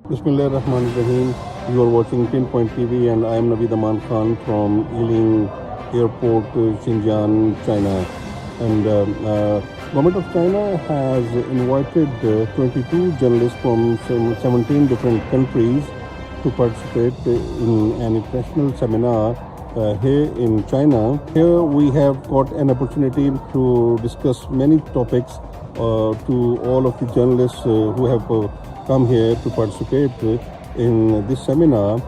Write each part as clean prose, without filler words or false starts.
Bismillahirrahmanirrahim. You are watching Pinpoint TV and I am Naveed Aman Khan from Yiling Airport, Xinjiang, China. And Government of China has invited 22 journalists from 17 different countries to participate in an international seminar here in China. Here we have got an opportunity to discuss many topics to all of the journalists who have come here to participate in this seminar.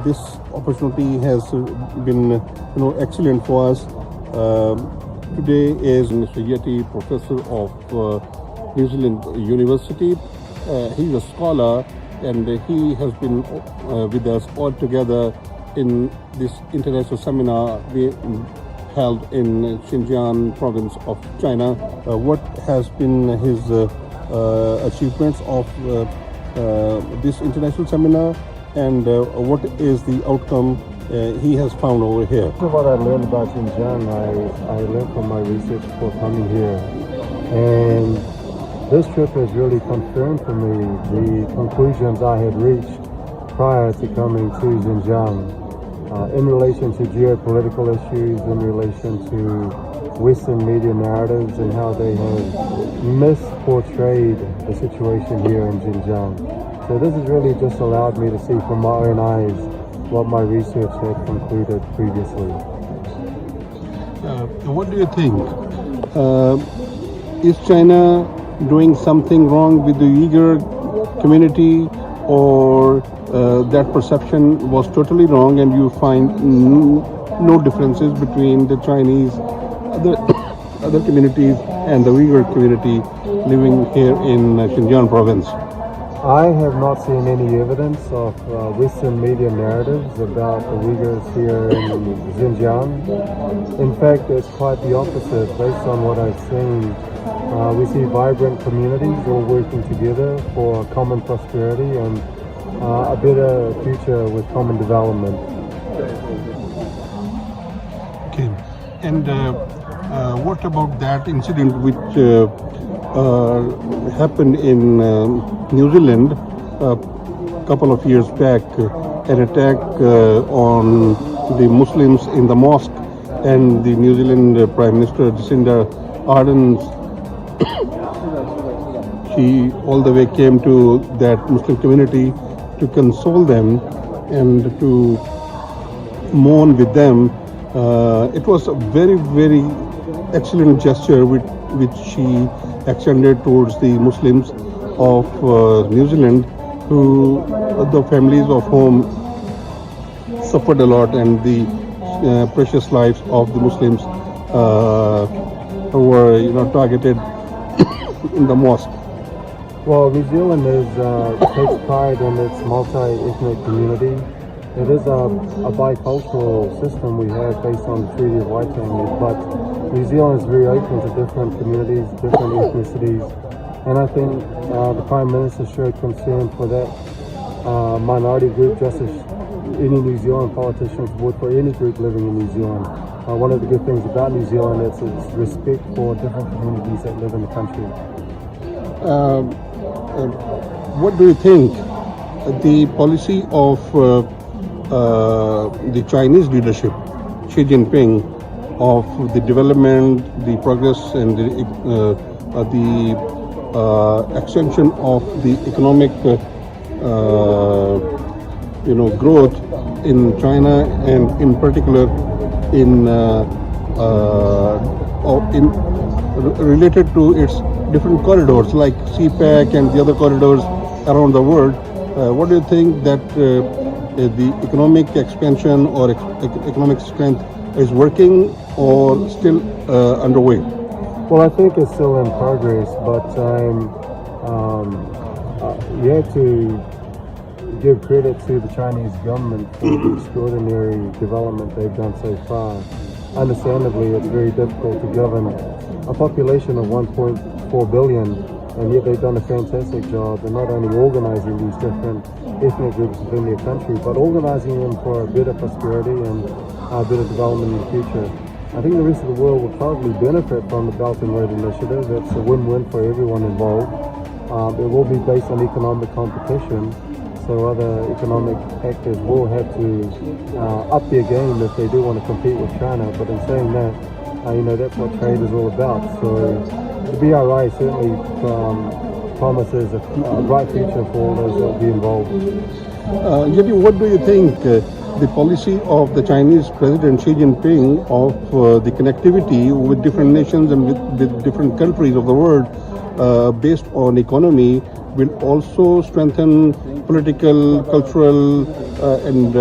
This opportunity has been, excellent for us. Today is Mr. Yeti, professor of New Zealand University. He's a scholar and he has been with us all together in this international seminar we held in Xinjiang province of China. What has been his achievements of this international seminar and what is the outcome he has found over here? What I learned about Xinjiang, I learned from my research before coming here. And this trip has really confirmed for me the conclusions I had reached prior to coming to Xinjiang in relation to geopolitical issues, in relation to Western media narratives and how they have misportrayed the situation here in Xinjiang. So this has really just allowed me to see from my own eyes what my research had concluded previously. What do you think? Is China doing something wrong with the Uyghur community, or that perception was totally wrong and you find no differences between the Chinese, other communities and the Uyghur community living here in Xinjiang province? I have not seen any evidence of Western media narratives about the Uyghurs here in Xinjiang. In fact, it's quite the opposite. Based on what I've seen, we see vibrant communities all working together for common prosperity and a better future with common development. Okay. And what about that incident which happened in New Zealand a couple of years back, an attack on the Muslims in the mosque, and the New Zealand Prime Minister Jacinda Ardern, she all the way came to that Muslim community to console them and to mourn with them. It was a very, very excellent gesture which she extended towards the Muslims of New Zealand, who the families of whom suffered a lot, and the precious lives of the Muslims were targeted in the mosque. Well, New Zealand takes pride in its multi-ethnic community. It is a bicultural system we have based on the Treaty of Waitangi, but New Zealand is very open to different communities, different ethnicities, and I think the Prime Minister showed concern for that minority group just as any New Zealand politicians would for any group living in New Zealand. One of the good things about New Zealand is its respect for different communities that live in the country. What do you think the policy of the Chinese leadership, Xi Jinping, of the development, the progress, and the extension of the economic growth in China, and in particular in related to its different corridors like CPEC and the other corridors around the world? What do you think that the economic expansion or economic strength is working or still underway? Well, I think it's still in progress, but I'm yet to give credit to the Chinese government for the extraordinary development they've done so far. Understandably, it's very difficult to govern a population of 1.4 billion, and yet they've done a fantastic job in not only organizing these different ethnic groups within their country, but organizing them for a better prosperity and a better development in the future. I think the rest of the world will probably benefit from the Belt and Road Initiative. It's a win-win for everyone involved. It will be based on economic competition, so other economic actors will have to up their game if they do want to compete with China. But in saying that, that's what trade is all about. So the BRI certainly promises a bright future for all those that will be involved. Yeti, what do you think the policy of the Chinese President Xi Jinping of the connectivity with different nations and with different countries of the world based on economy will also strengthen political, cultural, and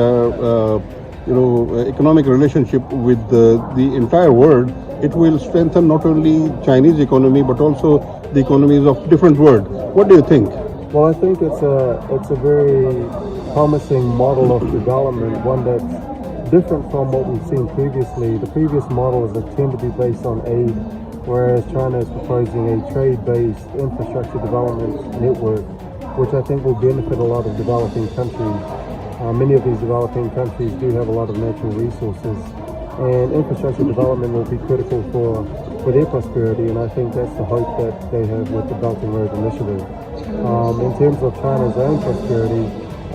economic relationship with the entire world? It will strengthen not only Chinese economy but also the economies of different world. What do you think? Well, I think it's a very promising model of development, one that's different from what we've seen previously. The previous models that tend to be based on aid, whereas China is proposing a trade-based infrastructure development network, which I think will benefit a lot of developing countries. Many of these developing countries do have a lot of natural resources, and infrastructure development will be critical for their prosperity, and I think that's the hope that they have with the Belt and Road Initiative. In terms of China's own prosperity,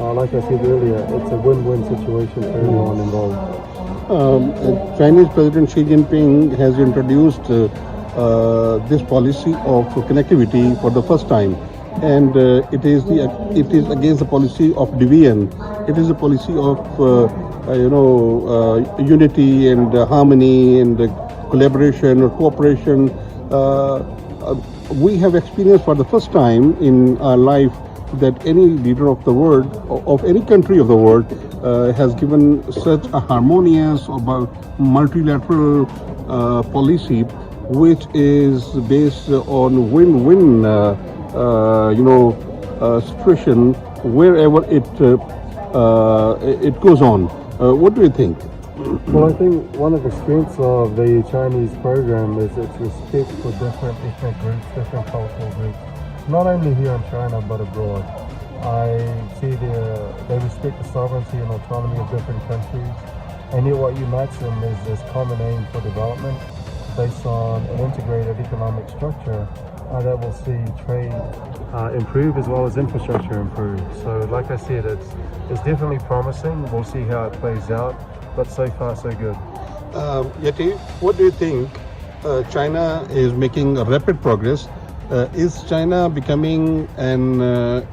like I said earlier, it's a win-win situation for everyone involved. Chinese President Xi Jinping has introduced this policy of connectivity for the first time, and it is against the policy of division. It is a policy of unity and harmony and collaboration or cooperation. We have experienced for the first time in our life that any leader of the world, of any country of the world, has given such a harmonious or multilateral policy, which is based on win-win, situation wherever it goes on. What do you think? Well, I think one of the strengths of the Chinese program is its respect for different ethnic groups, different cultural groups, not only here in China but abroad. I see they respect the sovereignty and autonomy of different countries, and yet what unites them is this common aim for development based on an integrated economic structure that will see trade improve as well as infrastructure improve. So like I said, it's definitely promising. We'll see how it plays out, but so far so good. Yeti, what do you think? China is making a rapid progress. Is China becoming an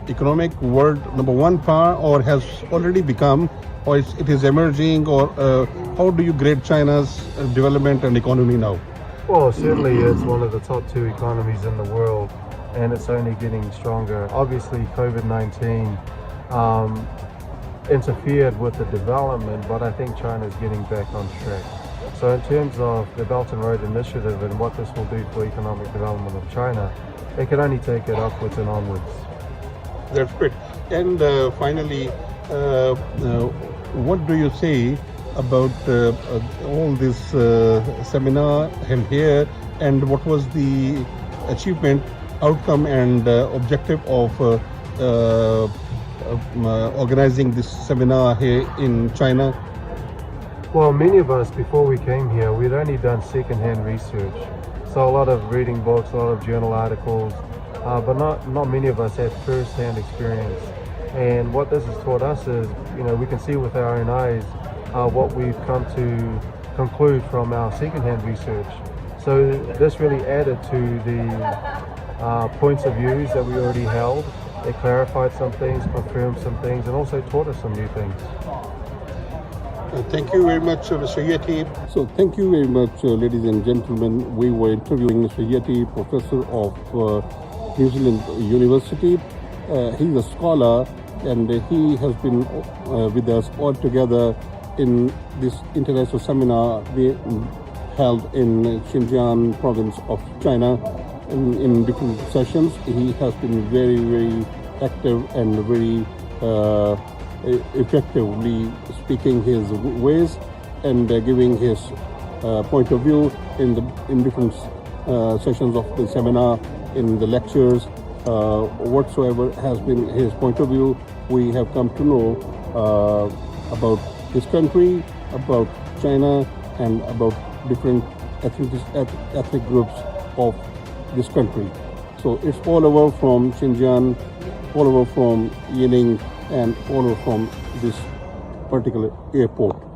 economic world #1 power, or has already become, or it is emerging, or how do you grade China's development and economy now? Well, certainly it's one of the top 2 economies in the world, and it's only getting stronger. Obviously, COVID-19 interfered with the development, but I think China's getting back on track. So in terms of the Belt and Road Initiative and what this will do for economic development of China, it can only take it upwards and onwards. That's great. And finally, what do you say about all this seminar held here, and what was the achievement, outcome, and objective of organizing this seminar here in China? Well, many of us, before we came here, we'd only done second-hand research. So a lot of reading books, a lot of journal articles, but not many of us had first-hand experience. And what this has taught us is, we can see with our own eyes what we've come to conclude from our second-hand research. So this really added to the points of views that we already held. It clarified some things, confirmed some things, and also taught us some new things. Thank you very much, Mr. Yeti. So thank you very much, ladies and gentlemen. We were interviewing Mr. Yeti, professor of New Zealand University. He's a scholar, and he has been with us all together in this international seminar we held in Xinjiang province of China in different sessions. He has been very, very active and very effectively speaking his ways and giving his point of view in different sessions of the seminar, in the lectures, whatsoever has been his point of view. We have come to know about his country, about China, and about different ethnic groups of this country. So it's all over from Xinjiang, all over from Yiling, and all over from this particular airport.